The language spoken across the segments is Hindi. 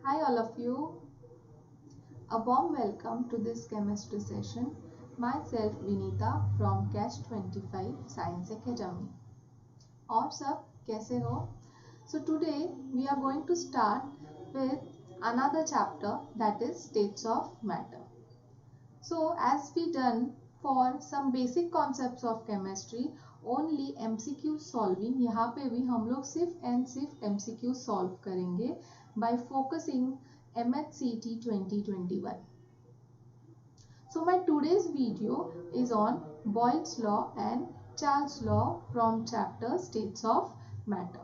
Hi all of you. A warm welcome to this chemistry session. Myself Vinita from Catch 25 Science Academy. और सब कैसे हो? So today we are going to start with another chapter, that is states of matter. So as we done for some basic concepts of chemistry, only MCQ solving, यहाँ पे भी हम लोग सिर्फ MCQ solve करेंगे by focusing MHCT 2021. So my today's video is on Boyle's law and Charles law from chapter states of matter.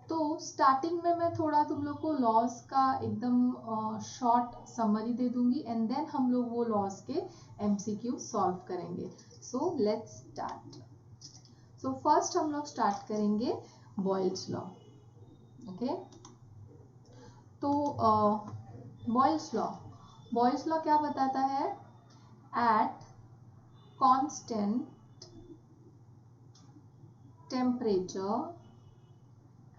तो स्टार्टिंग में मैं थोड़ा तुम लोग को लॉज का एकदम शॉर्ट समरी दे दूंगी एंड देन हम लोग वो लॉज के एमसीक्यू सॉल्व करेंगे. सो लेट्स स्टार्ट. सो फर्स्ट हम लोग स्टार्ट करेंगे बॉयल्स लॉ. ओके, तो बॉयल्स लॉ क्या बताता है? At constant temperature,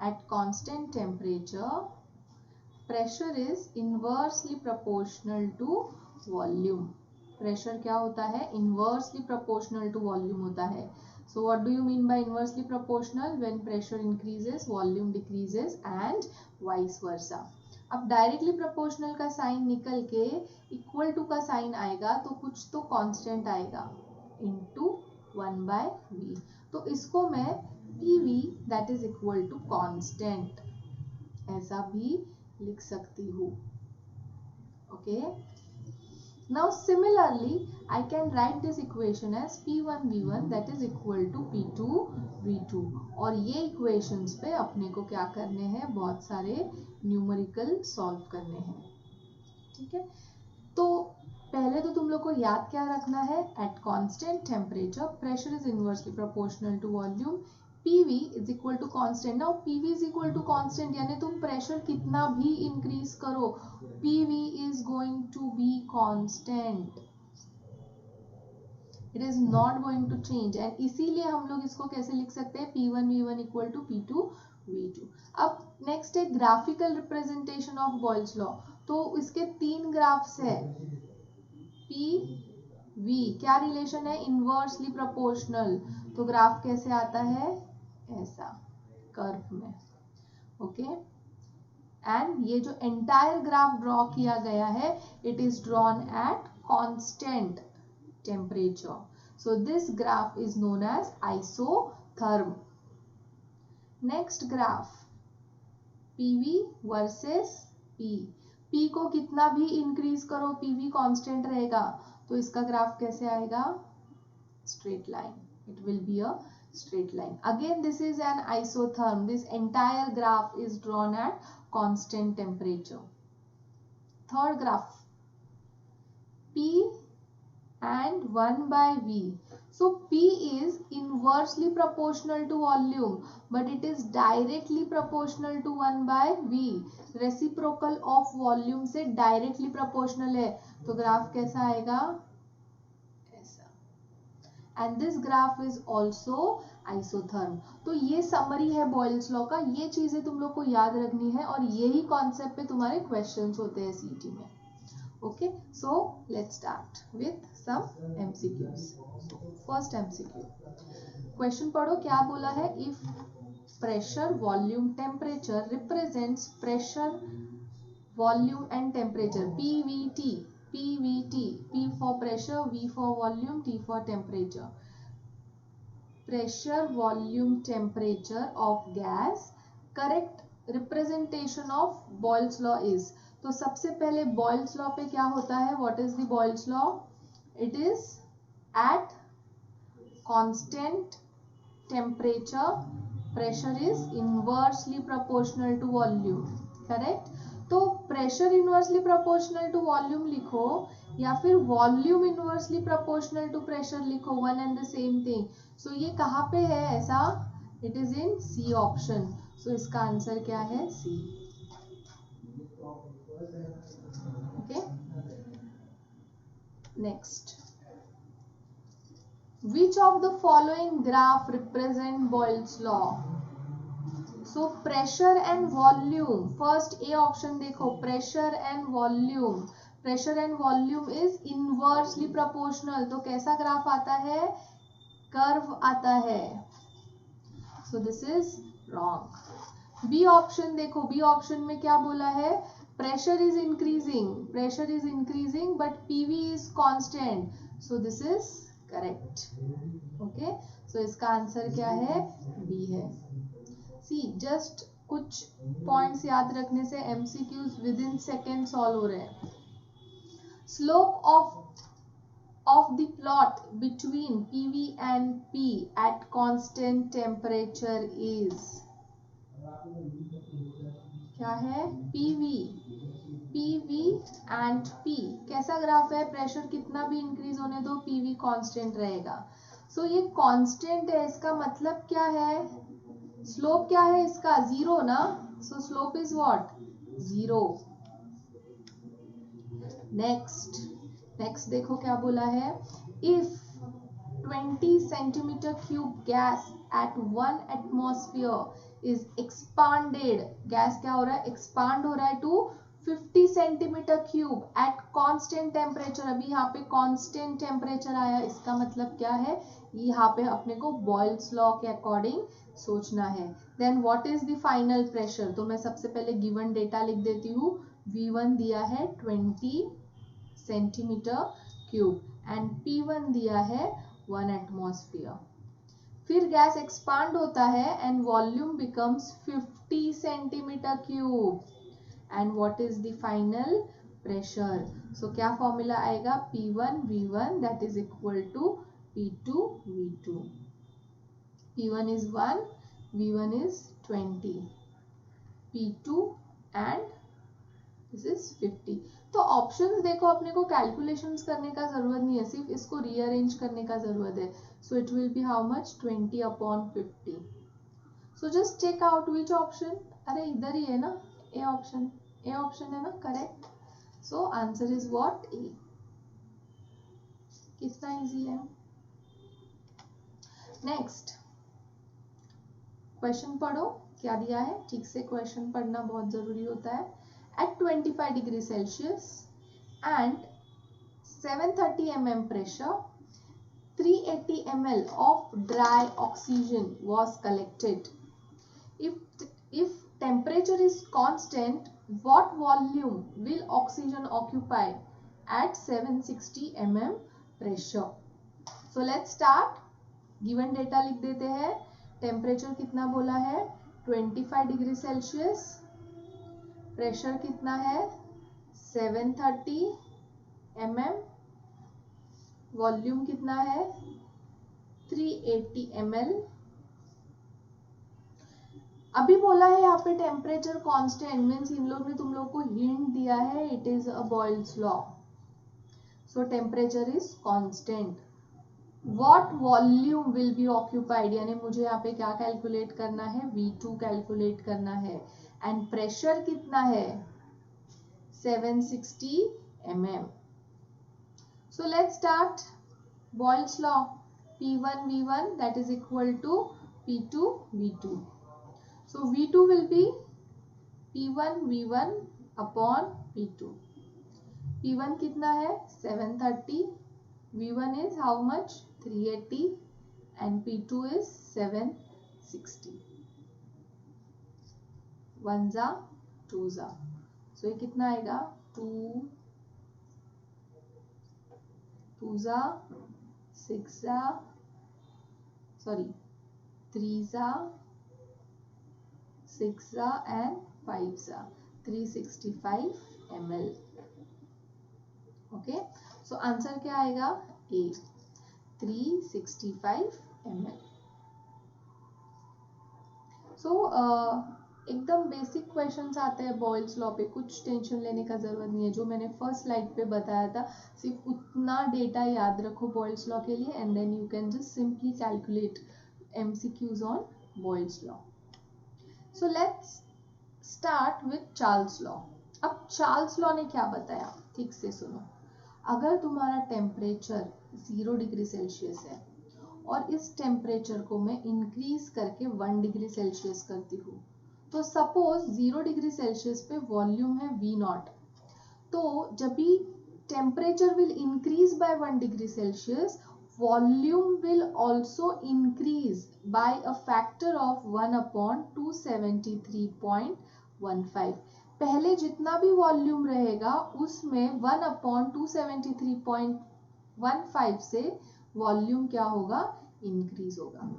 at constant temperature, pressure is inversely proportional to volume. Pressure क्या होता है? Inversely proportional to volume होता है. So what do you mean by inversely proportional? When pressure increases, volume decreases and vice versa. अब डायरेक्टली प्रोपोर्शनल का साइन निकल के इक्वल टू का साइन आएगा तो कुछ तो कांस्टेंट आएगा इनटू 1/v. तो इसको मैं PV that is equal to constant ऐसा भी लिख सकती हूँ. Okay, now similarly I can write this equation as P1V1 that is equal to P2V2. और ये equations पे अपने को क्या करने हैं? बहुत सारे न्यूमेरिकल सॉल्व करने हैं. ठीक है, तो पहले तो तुम लोग को याद क्या रखना है? At constant temperature pressure is inversely proportional to volume. PV is equal to constant. Now PV is equal to constant यानी तुम प्रेशर कितना भी इंक्रीज करो, PV is going to be constant. It is not going to change. and इसीलिए हम लोग इसको कैसे लिख सकते हैं? P1V1 equal to P2V2. अब नेक्स्ट है graphical representation of Boyle's law. तो इसके 3 ग्राफ्स है. PV क्या रिलेशन है? Inversely proportional. तो ग्राफ कैसे आता है? ऐसा कर्व में. ओके, एंड ये जो एंटायर ग्राफ ड्रॉ किया गया है, it is drawn at constant temperature. So this graph is known as isotherm. Next graph PV versus P. P को कितना भी इंक्रीज करो, PV कांस्टेंट रहेगा. तो इसका ग्राफ कैसे आएगा? Straight line. It will be a straight line. Again this is an isotherm. This entire graph is drawn at constant temperature. Third graph P and 1/v. So P is inversely proportional to volume but it is directly proportional to 1/v. Reciprocal of volume से directly proportional है. तो ग्राफ कैसा आएगा? And this graph is also isotherm. तो ये समरी है बॉयल्स लॉ का. ये चीजें तुम लोग को याद रखनी है और यही कॉन्सेप्ट पे तुम्हारे क्वेश्चंस होते हैं सीटी में. Okay, so let's start with some MCQs. First MCQ question पढ़ो. क्या बोला है? If pressure volume temperature represents pressure volume and temperature PVT. P for pressure, V for volume, T for temperature. Pressure, volume, temperature of gas. Correct representation of Boyle's law is. तो सबसे पहले Boyle's law पे क्या होता है? What is the Boyle's law? It is at constant temperature, pressure is inversely proportional to volume. Correct? तो pressure inversely proportional to volume लिखो या फिर volume inversely proportional to pressure लिखो, one and the same thing. So ये कहाँ पे है ऐसा? It is in C option. So इसका आंसर क्या है? C. Okay, next. Which of the following graph represent Boyle's law? So pressure and volume, first A option देखो, pressure and volume, pressure and volume is inversely proportional, तो कैसा ग्राफ आता है, कर्व आता है, so this is wrong. B option देखो, बी ऑप्शन में क्या बोला है, pressure is increasing but PV is constant, so this is correct. Okay, so इसका आंसर क्या है, बी है। सी जस्ट कुछ पॉइंट्स याद रखने से MCQs with in second solve हो रहे हैं। Slope of the plot between PV and P at constant temperature is, क्या है, PV and P कैसा ग्राफ है, प्रेशर कितना भी इंक्रीज होने दो PV कांस्टेंट रहेगा। सो ये कांस्टेंट है, इसका मतलब क्या है, स्लोप क्या है इसका, जीरो ना, so slope is what, zero. Next देखो क्या बोला है, if 20 centimetre cube gas at 1 atmosphere is expanded, gas क्या हो रहा है, एक्सपांड हो रहा है to 50 centimetre cube at constant temperature, अभी यहाँ पे कांस्टेंट टेम्परेचर आया, इसका मतलब क्या है, यहाँ पे अपने को बॉयल्स लॉ के अकॉर्डिंग सोचना है। Then what is the final pressure, तो मैं सबसे पहले गिवन डेटा लिख देती हूँ, V1 दिया है 20 सेंटीमीटर क्यूब एंड P1 दिया है 1 एटमॉस्फेयर। फिर गैस एक्सपांड होता है and volume becomes 50 centimetre cube and what is the final pressure, so क्या फॉर्मूला आएगा, P1 V1 that is equal to P2 V2, P1 is 1, V1 is 20, P2 and this is 50। तो ऑप्शंस देखो, अपने को कैलकुलेशंस करने का जरूरत नहीं है, सिर्फ इसको रीअरेंज करने का जरूरत है। So it will be how much, 20/50। So just check out which option, अरे इधर ही है ना, ए ऑप्शन है ना correct, so answer is what, A. कितना इजी है। नेक्स्ट क्वेश्चन पढ़ो, क्या दिया है, ठीक से क्वेश्चन पढ़ना बहुत जरूरी होता है। At 25 degree Celsius and 730 mm pressure, 380 ml of dry oxygen was collected. If temperature is constant, what volume will oxygen occupy at 760 mm pressure? So let's start. Given data लिख देते हैं, टेम्परेचर कितना बोला है, 25 डिग्री सेल्सियस, प्रेशर कितना है 730 mm, वॉल्यूम कितना है 380 ml। अभी बोला है यहाँ पे टेम्परेचर कांस्टेंट, मीन्स इन लोग ने तुम लोग को हिंट दिया है, it is a boils law, so temperature is constant. What volume will be occupied, यानी मुझे यहाँ पे क्या कैलकुलेट करना है, V2 कैलकुलेट करना है, एंड प्रेशर कितना है 760 mm। So let's start Boyle's law, P1 V1 that is equal to P2 V2, so V2 will be P1 V1 upon P2, P1 कितना है 730, V1 is how much 380 and P2 is 760, 1 जा 2 जा, सो ये कितना आएगा 2 जा 6 जा, सॉरी 3 जा 6 जा एंड 5 जा, 365 ml। ओके, सो आंसर क्या आएगा, ए 365 ml। सो एकदम बेसिक क्वेश्चंस आते हैं बॉयल्स लॉ पे, कुछ टेंशन लेने का जरूरत नहीं है। जो मैंने फर्स्ट स्लाइड पे बताया था, सिर्फ उतना डेटा याद रखो बॉयल्स लॉ के लिए, and then you can just simply calculate MCQs on Boyle's law. So let's start with Charles law. अब चार्ल्स लॉ ने क्या बताया, ठीक से सुनो। अगर तुम्हारा टेम्परेचर 0 डिग्री सेल्सियस है और इस टेम्परेचर को मैं इंक्रीज करके 1 डिग्री सेल्सियस करती हूँ, तो सपोज 0 डिग्री सेल्सियस पे वॉल्यूम है V नॉट, तो जब भी temperature will increase bye 1 degree Celsius, volume will also increase by a factor of 1/273.15। पहले जितना भी वॉल्यूम रहेगा उसमें 1/273.15 से वॉल्यूम क्या होगा, इंक्रीज होगा।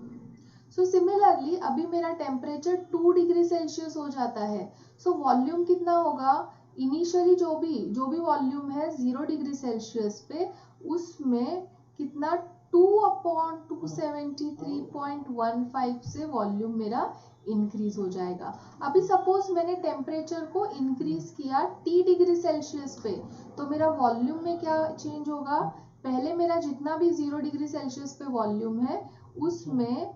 सो सिमिलरली अभी मेरा टेम्परेचर 2 डिग्री सेल्सियस हो जाता है, सो वॉल्यूम कितना होगा, इनिशियली जो भी वॉल्यूम है 0 डिग्री सेल्सियस पे, उसमें कितना 2/273.15 से वॉल्यूम मेरा इंक्रीज हो जाएगा। अभी सपोज मैंने टेम्परेचर को इंक्रीज किया T डिग्री सेल्सियस पे, तो मेरा वॉल्यूम में क्या चेंज होगा, पहले मेरा जितना भी 0 डिग्री सेल्सियस पे वॉल्यूम है उसमें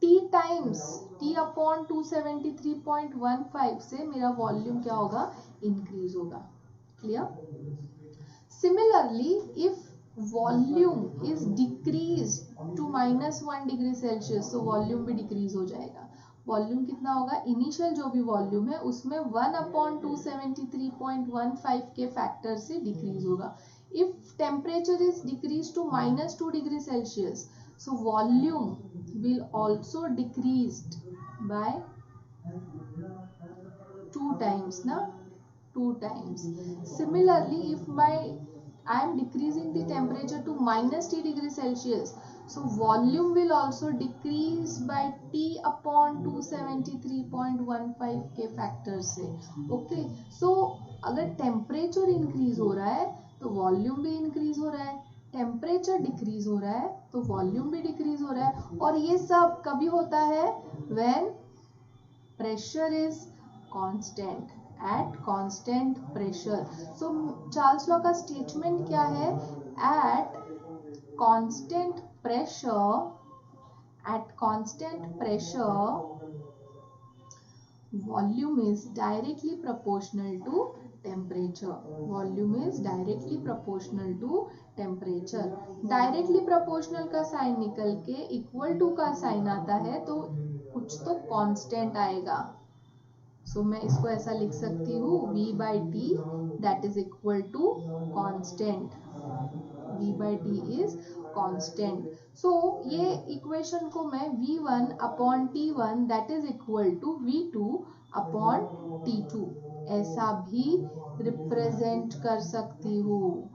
T टाइम्स T/273.15 से मेरा वॉल्यूम क्या होगा, इंक्रीज होगा। Clear? Similarly if volume is decrease to -1 degree Celsius, तो वॉल्यूम भी डिक्रीज हो जाएगा। वॉल्यूम कितना होगा, इनिशियल जो भी वॉल्यूम है उसमें 1/273.15 के फैक्टर से डिक्रीज होगा। If temperature is decrease to -2 degree Celsius, so volume will also decreased by 2 times na, 2 times. Similarly if I am decreasing the temperature to -T degree Celsius, so volume will also decrease by T/273.15 के फैक्टर से। ओके, सो अगर टेम्परेचर इंक्रीज हो रहा है तो वॉल्यूम भी इंक्रीज हो रहा है, टेम्परेचर डिक्रीज हो रहा है तो वॉल्यूम भी डिक्रीज हो रहा है। और ये सब कभी होता है, when pressure is constant, at constant pressure. So Charles law का स्टेटमेंट क्या है, at constant pressure volume is directly proportional to temperature. Volume is directly proportional to temperature. Directly proportional का साइन निकल के इक्वल टू का साइन आता है तो कुछ तो कांस्टेंट आएगा। सो मैं इसको ऐसा लिख सकती हूँ, V/T that is equal to constant. V/T is constant. So ये इक्वेशन को मैं V1/T1 that is equal to V2/T2 ऐसा भी रिप्रेजेंट कर सकती हूँ।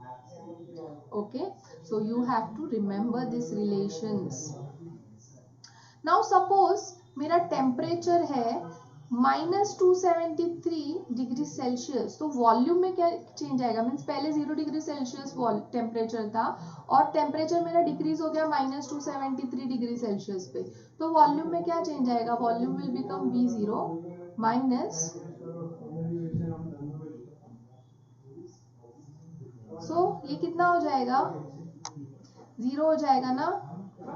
Okay, so you have to remember this relations. Now suppose मेरा टेम्परेचर है -273 डिग्री सेल्सियस, तो वॉल्यूम में क्या चेंज आएगा, मीन्स पहले 0 डिग्री सेल्सियस टेम्परेचर था और टेम्परेचर मेरा डिक्रीज हो गया -273 डिग्री सेल्सियस पे, तो वॉल्यूम में क्या चेंज आएगा, volume will become V0 minus, so ये कितना हो जाएगा, 0 हो जाएगा ना।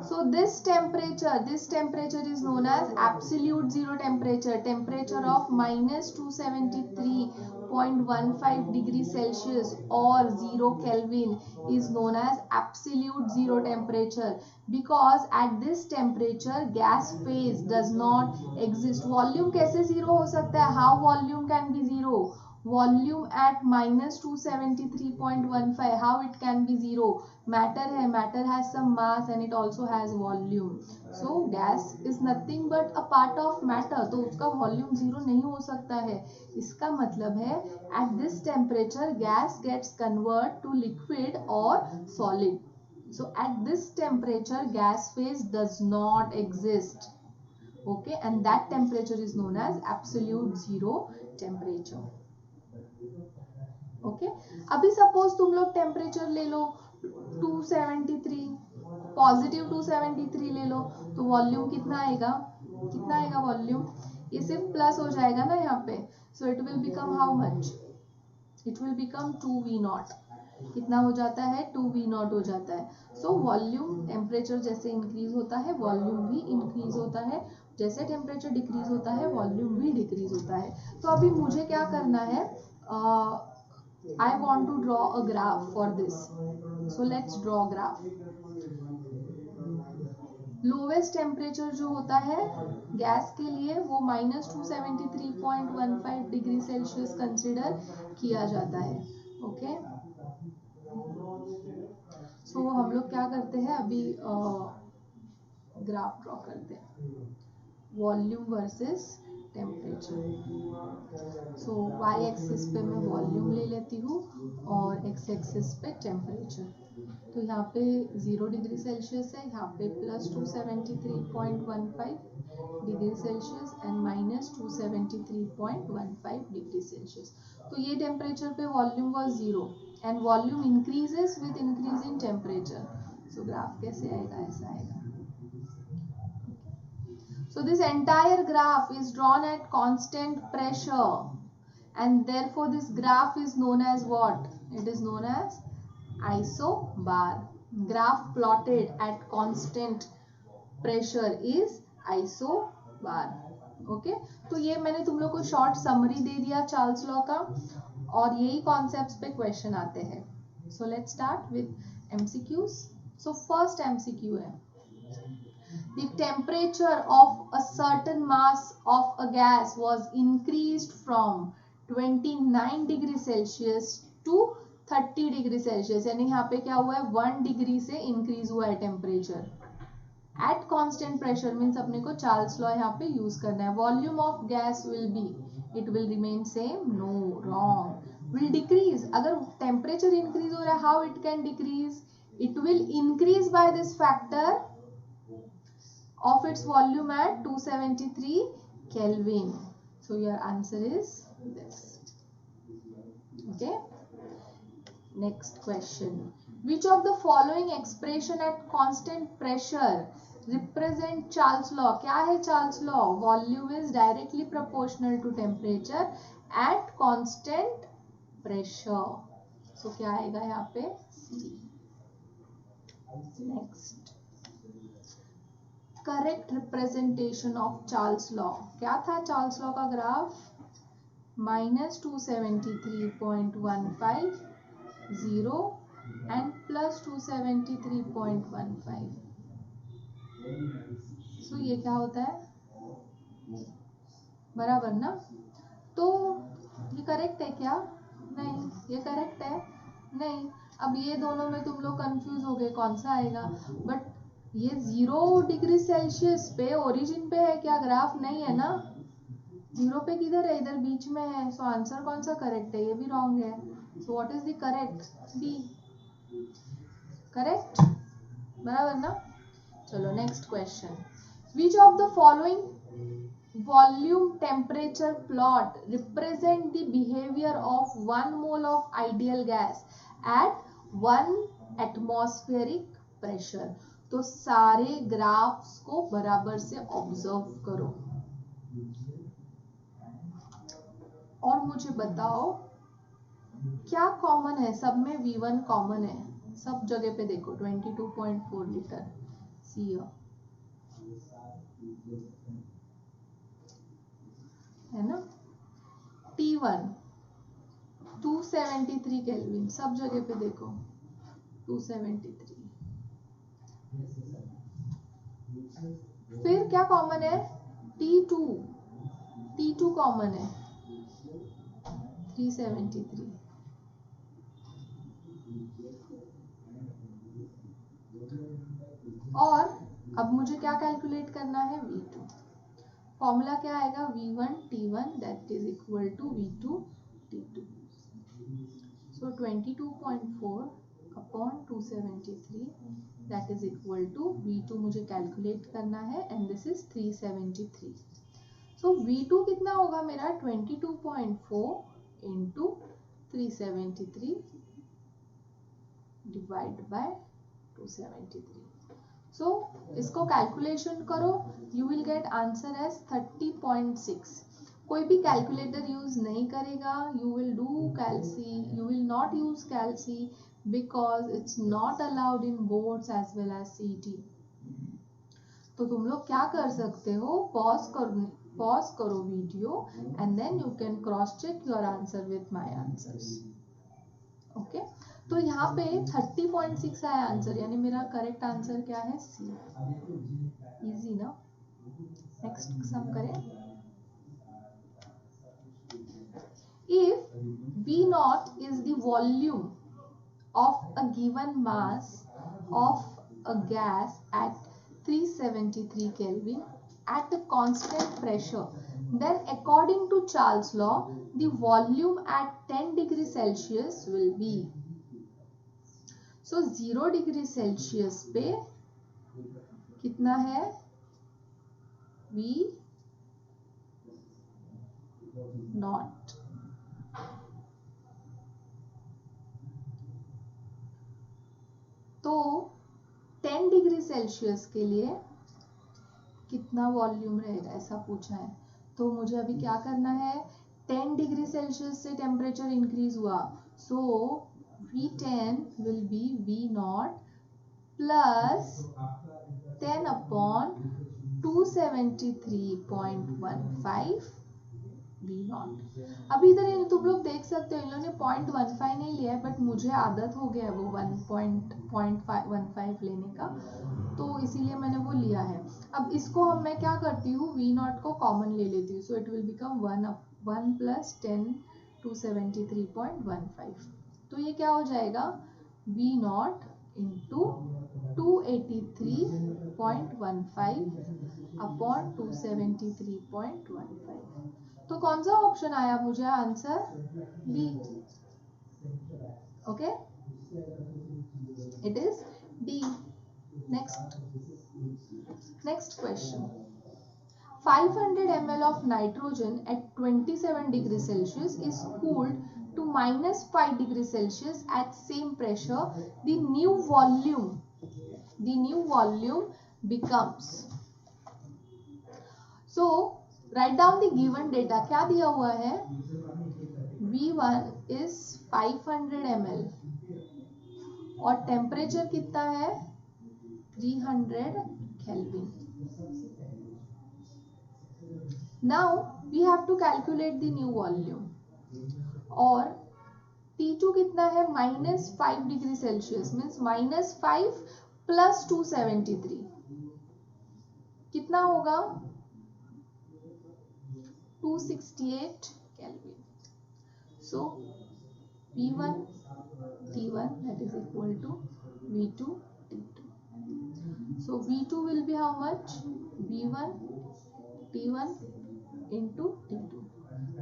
So this temperature is known as absolute zero temperature. Temperature of -273.15 degree Celsius or 0 Kelvin is known as absolute zero temperature, because at this temperature gas phase does not exist. Volume कैसे zero हो सकता है, how volume can be zero? Volume at -273.15, how it can be zero? Matter है, matter has some mass and it also has volume. So gas is nothing but a part of matter, तो उसका volume zero नहीं हो सकता है। इसका मतलब है at this temperature gas gets convert to liquid or solid. So at this temperature gas phase does not exist. Okay, and that temperature is known as absolute zero temperature. Okay, अभी सपोज तुम लोग टेम्परेचर ले लो 273, पॉजिटिव 273 ले लो, तो वॉल्यूम कितना आएगा, वॉल्यूम, ये सिर्फ प्लस हो जाएगा ना यहाँ पे, सो it will become how much, it will become 2V0। कितना हो जाता है, 2V0 हो जाता है। सो वॉल्यूम, टेम्परेचर जैसे इंक्रीज होता है वॉल्यूम भी इंक्रीज होता है, जैसे टेम्परेचर डिक्रीज होता है वॉल्यूम भी डिक्रीज होता है। तो अभी मुझे क्या करना है, I want to draw a graph for this. So let's draw a graph. Lowest temperature जो होता है गैस के लिए वो -273.15 डिग्री सेल्सियस कंसिडर किया जाता है। ओके, सो हम लोग क्या करते हैं अभी, ग्राफ ड्रॉ करते हैं, वॉल्यूम वर्सेस टेम्परेचर। सो वाई एक्सिस पे मैं वॉल्यूम ले लेती हूँ और एक्स एक्सिस पे टेम्परेचर। तो यहाँ पे 0 डिग्री सेल्सियस है, यहाँ पे +273.15 degree Celsius and -273.15 degree Celsius. तो ये टेम्परेचर पे volume was 0 and volume increases with increasing temperature. So graph कैसे आएगा, ऐसा आएगा। So this entire graph is drawn at constant pressure and therefore this graph is known as what? It is known as isobar. Graph plotted at constant pressure is isobar. Okay? तो ये मैंने तुम लोग को शॉर्ट समरी दे दिया चार्ल्स लॉ का और यही कॉन्सेप्ट्स पे क्वेश्चन आते हैं। So let's start with MCQs. So first MCQ है, the temperature of a certain mass of a gas was increased from 29 degree Celsius to 30 degree Celsius। यानी यहाँ पे क्या हुआ है, 1 डिग्री से इंक्रीज हुआ है temperature at constant pressure. Means अपने को चार्ल्स लॉ यहाँ पे यूज करना है। Volume of gas will be, it will remain same, no, wrong, will decrease. अगर टेम्परेचर इंक्रीज हो रहा है, how it can decrease, it will increase by this factor of its volume at 273 Kelvin. So your answer is this. Okay. Next question. Which of the following expression at constant pressure represent Charles law? क्या है Charles law? Volume is directly proportional to temperature at constant pressure. So क्या आएगा यहाँ पे? C. Next. Correct representation of Charles law क्या था? चार्ल्स लॉ का ग्राफ -273.15 0 एंड +273.15। सो ये क्या होता है, बराबर ना? तो ये करेक्ट है क्या? नहीं। ये करेक्ट है? नहीं। अब ये दोनों में तुम लोग कंफ्यूज हो गए कौन सा आएगा, बट ये 0 डिग्री सेल्सियस पे ओरिजिन पे है क्या ग्राफ? नहीं है ना। 0 पे किधर है? इधर बीच में है। सो आंसर कौन सा करेक्ट है? ये भी रॉन्ग है। So what is the correct? B. Correct, बराबर ना? चलो next question. Which of the following volume temperature plot represent the behaviour of 1 mole of ideal gas at 1 atmospheric pressure? तो सारे ग्राफ्स को बराबर से ऑब्जर्व करो और मुझे बताओ क्या कॉमन है। सब में V1 कॉमन है, सब जगह पे देखो। 22.4 लीटर सी है ना। T1 273 केल्विन, सब जगह पे देखो 273। फिर क्या कॉमन है? T2 कॉमन है 373। और अब मुझे क्या कैलकुलेट करना है? V2। फॉर्मूला क्या आएगा? V1 T1 that is equal to V2 T2। So 22.4 upon 273 that is equal to V2 मुझे कैलकुलेट करना है and this is 373। So V2 कितना होगा मेरा? 22.4 इंटू 373 डिवाइड बाय 273। सो इसको कैलकुलेशन करो, you will get answer as 30.6। कोई भी कैलकुलेटर यूज नहीं करेगा। You will do calcy, you will not use calcy because it's not allowed in boards as well as CT. तो तुम लोग क्या कर सकते हो? पॉज करो video and then you can cross check your answer with my answers. Okay, तो यहाँ पे 30.6 आया आंसर, यानी मेरा करेक्ट आंसर क्या है? सी। इजी ना। नेक्स्ट सम करें। If V naught is the volume of a given mass of a gas at 373 Kelvin at a constant pressure, then according to Charles' law, the volume at 10 degrees Celsius will be. So 0 degree Celsius पे कितना है V naught। तो 10 डिग्री सेल्सियस के लिए कितना वॉल्यूम रहेगा ऐसा पूछा है। तो मुझे अभी क्या करना है, 10 डिग्री सेल्सियस से टेम्परेचर इंक्रीज हुआ, सो V10 will be V not plus 10 upon 273.15 V not. अभी इधर तुम लोग देख सकते हो इन लोगों ने 0.15 नहीं लिया है, बट मुझे आदत हो गया है वो 1.15 लेने का, तो इसीलिए मैंने वो लिया है। अब इसको मैं क्या करती हूँ, V नॉट को कॉमन ले लेती हूँ, सो इट विल बिकम 1 प्लस 10 273.15। तो ये क्या हो जाएगा, V नॉट इंटू 283.15 अपॉन 273.15। तो कौन सा ऑप्शन आया मुझे answer, B. Okay, it is D. Next question. 500 ml of nitrogen at 27 degrees Celsius is cooled to -5 degrees Celsius at same pressure. The new volume becomes. So write down the given data। क्या दिया हुआ है, V1 is 500 ml और टेम्परेचर कितना है 300 Kelvin। Now we have to calculate the new volume। और T2 कितना है, -5 डिग्री सेल्सियस, मीन्स -5 प्लस 273 कितना होगा 268 Kelvin। So V1 T1 that is equal to V2 T2। So V2 will be how much, V1 T1 into T2।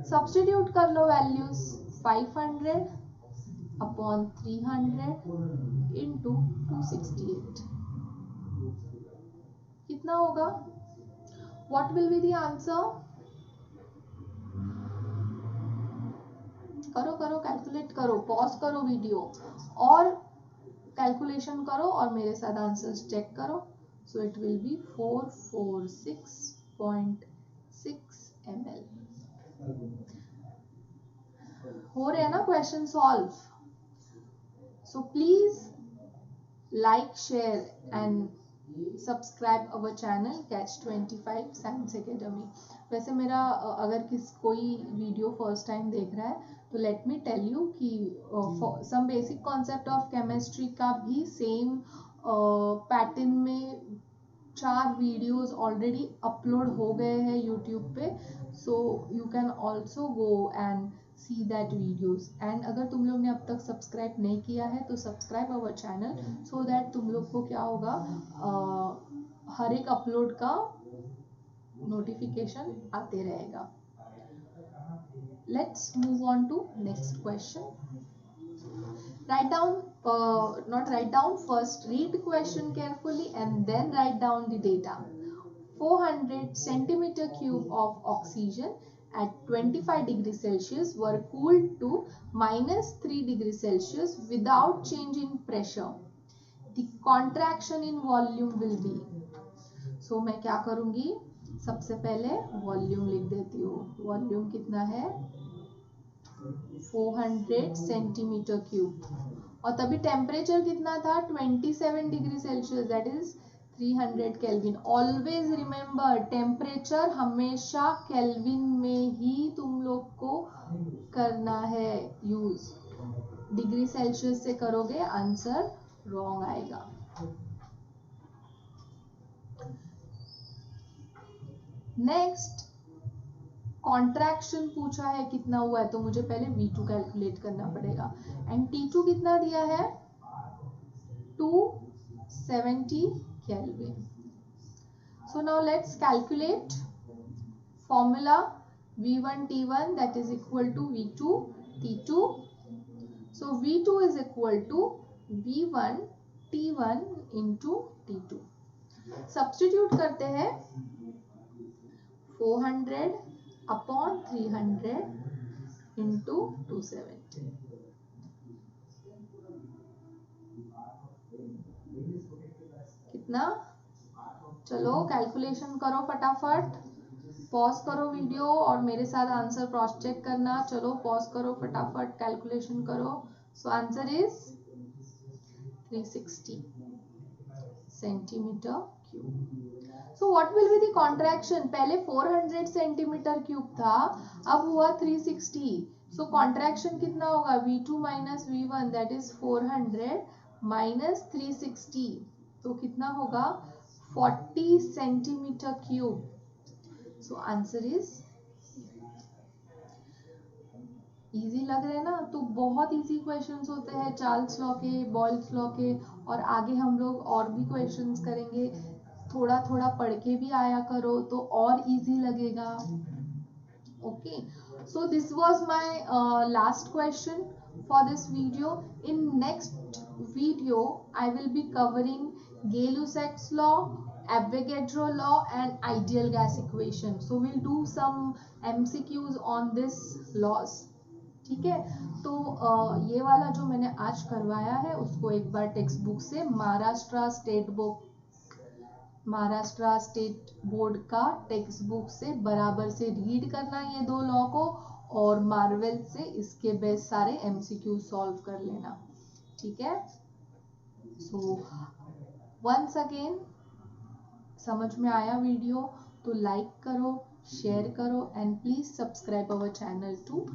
Substitute कर लो वैल्यूज, 500 अपॉन 300 इंटू 268 कितना होगा, what will be the answer. करो कैलकुलेट करो, पॉज करो वीडियो और कैलकुलेशन करो और मेरे साथ आंसर्स चेक करो। सो इट विल बी 446.6 ml। हो रहे हैं ना question solve. So please like, share and subscribe our channel Catch25 science academy. वैसे मेरा अगर कोई वीडियो फर्स्ट टाइम देख रहा है तो लेट मी टेल यू कि some basic concept of chemistry का भी सेम पैटर्न में 4 वीडियोस ऑलरेडी अपलोड हो गए हैं यूट्यूब पे, so you can also go and see that videos. And अगर तुम लोग ने अब तक सब्सक्राइब नहीं किया है तो subscribe our channel, so that तुम लोग को क्या होगा, हर एक अपलोड का नोटिफिकेशन आते रहेगा। Let's move on to next question. Write down, not write down, first read the question carefully and then write down the data। 400 centimeter cube of oxygen at 25 degrees Celsius were cooled to -3 degrees Celsius without change in pressure। The contraction in volume will be। So मैं क्या करूंगी, सबसे पहले वॉल्यूम लिख देती हूँ। वॉल्यूम कितना है 400 सेंटीमीटर क्यूब और तभी टेम्परेचर कितना था 27 degree Celsius, that is 300 kelvin. Always remember temperature हमेशा केल्विन में ही तुम लोग को करना है यूज। डिग्री सेल्सियस से करोगे आंसर रॉन्ग आएगा। नेक्स्ट कॉन्ट्रैक्शन पूछा है कितना हुआ है, तो मुझे पहले V2 कैलकुलेट करना पड़ेगा एंड T2 कितना दिया है 270 kelvin. So now let's calculate formula V1 T1 that is equal to V2 T2. So V2 is equal to V1 T1 into T2. Substitute करते हैं 400 upon 300 into 270. कितना? चलो कैलकुलेशन करो फटाफट, पॉज करो वीडियो और मेरे साथ आंसर क्रॉस चेक करना. चलो पॉज करो फटाफट, कैलकुलेशन करो. सो answer is 360 centimetre cube. So what will be the contraction? पहले 400 सेंटीमीटर क्यूब था, अब हुआ 360. सो कॉन्ट्रैक्शन कितना होगा? V2 minus V1 that is 400 minus 360. तो कितना होगा? 40 centimetre cube. So answer is easy लग रहे हैं ना? तो बहुत इजी क्वेश्चंस होते हैं चार्ल्स लॉ के, बॉयल्स लॉ के, और आगे हम लोग और भी क्वेश्चंस करेंगे. थोड़ा थोड़ा पढ़ के भी आया करो तो और इजी लगेगा. Okay, so this was my last question for this video. In next video I will be covering Gay-Lussac's law, Avogadro law and ideal gas equation. So we'll do some MCQs on this laws. ठीक है, तो ये वाला जो मैंने आज करवाया है उसको एक बार टेक्स्ट बुक से महाराष्ट्र स्टेट बोर्ड का टेक्स्ट बुक से बराबर से रीड करना ये दो लॉ को, और मार्वेल से इसके बेस सारे MCQ सॉल्व कर लेना. ठीक है, सो वंस अगेन समझ में आया वीडियो तो लाइक करो, शेयर करो and please subscribe our channel to